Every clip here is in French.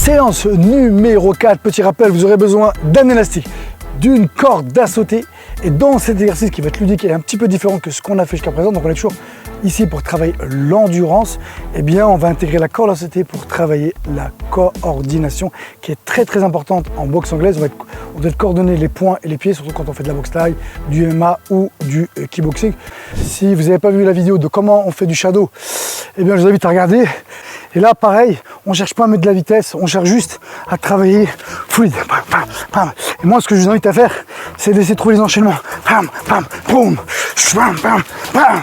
Séance numéro 4, petit rappel, vous aurez besoin d'un élastique, d'une corde à sauter. Et dans cet exercice qui va être ludique et un petit peu différent que ce qu'on a fait jusqu'à présent, donc on est toujours ici pour travailler l'endurance, eh bien on va intégrer la corde à sauter pour travailler la coordination qui est très importante en boxe anglaise. On doit coordonner les poings et les pieds, surtout quand on fait de la boxe thaï, du MMA ou du kickboxing. Si vous n'avez pas vu la vidéo de comment on fait du shadow, eh bien je vous invite à regarder. Et là, pareil, on ne cherche pas à mettre de la vitesse, on cherche juste à travailler fluide. Et moi, ce que je vous invite à faire, c'est d'essayer de trouver les enchaînements. Pam, pam, boum, pam, pam, pam,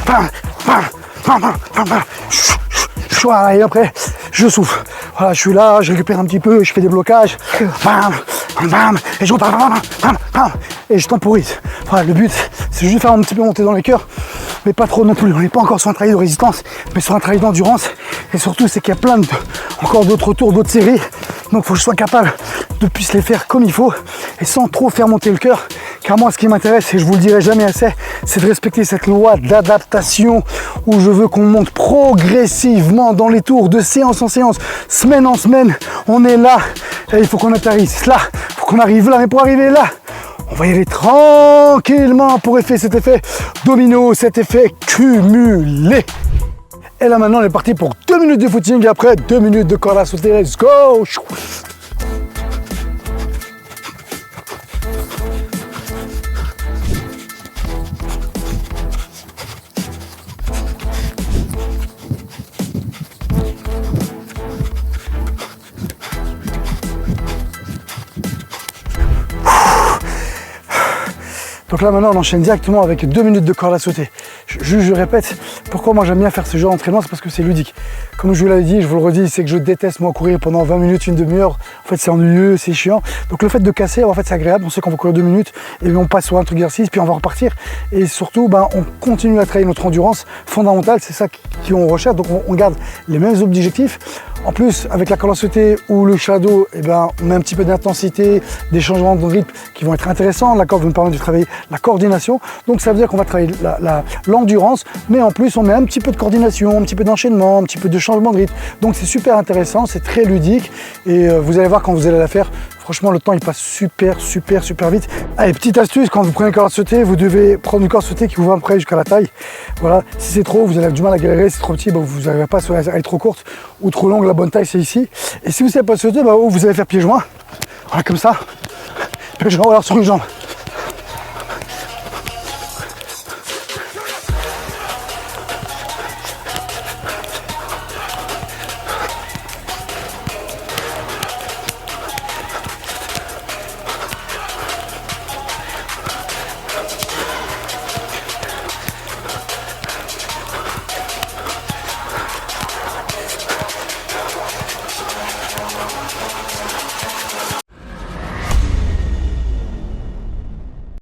pam, pam, pam, pam, pam. Et après, je souffle. Voilà, je suis là, je récupère un petit peu, je fais des blocages. Bam, bam, et je repars, bam, bam, bam, et je temporise. Voilà, le but, c'est juste de faire un petit peu monter dans les cœurs, mais pas trop non plus. On n'est pas encore sur un travail de résistance, mais sur un travail d'endurance. Et surtout, c'est qu'il y a plein encore d'autres tours, d'autres séries. Donc, il faut que je sois capable de puisse les faire comme il faut et sans trop faire monter le cœur. Car moi, ce qui m'intéresse, et je vous le dirai jamais assez, c'est de respecter cette loi d'adaptation où je veux qu'on monte progressivement dans les tours, de séance en séance, semaine en semaine. On est là et il faut qu'on atterrisse là, il faut qu'on arrive là. Mais pour arriver là, on va y aller tranquillement pour cet effet domino, cet effet cumulé. Et là maintenant, on est parti pour 2 minutes de footing et après 2 minutes de corde à sauter. Let's go! Donc là maintenant on enchaîne directement avec 2 minutes de corde à sauter. Je répète, pourquoi moi j'aime bien faire ce genre d'entraînement, c'est parce que c'est ludique. Comme je vous l'avais dit, je vous le redis, c'est que je déteste moi courir pendant 20 minutes, une demi-heure. En fait c'est ennuyeux, c'est chiant. Donc le fait de casser, en fait c'est agréable, on sait qu'on va courir 2 minutes et on passe sur un autre exercice, puis on va repartir. Et surtout, on continue à travailler notre endurance fondamentale, c'est ça qu'on recherche. Donc on garde les mêmes objectifs. En plus, avec la corde à sauter ou le shadow, on met un petit peu d'intensité, des changements de rythme qui vont être intéressants. La corde va nous permettre de travailler la coordination. Donc ça veut dire qu'on va travailler l'endurance, mais en plus on met un petit peu de coordination, un petit peu d'enchaînement, un petit peu de changement de rythme. Donc c'est super intéressant, c'est très ludique et vous allez voir quand vous allez la faire. Franchement, le temps il passe super vite. Allez, petite astuce, quand vous prenez une corde à sauter, vous devez prendre une corde à sauter qui vous va près jusqu'à la taille. Voilà, si c'est trop, vous allez avoir du mal à galérer, si c'est trop petit, vous n'arrivez pas à aller trop courte ou trop longue, la bonne taille c'est ici. Et si vous ne savez pas sauter, vous allez faire pieds joints, voilà comme ça, pieds joints, alors sur une jambe.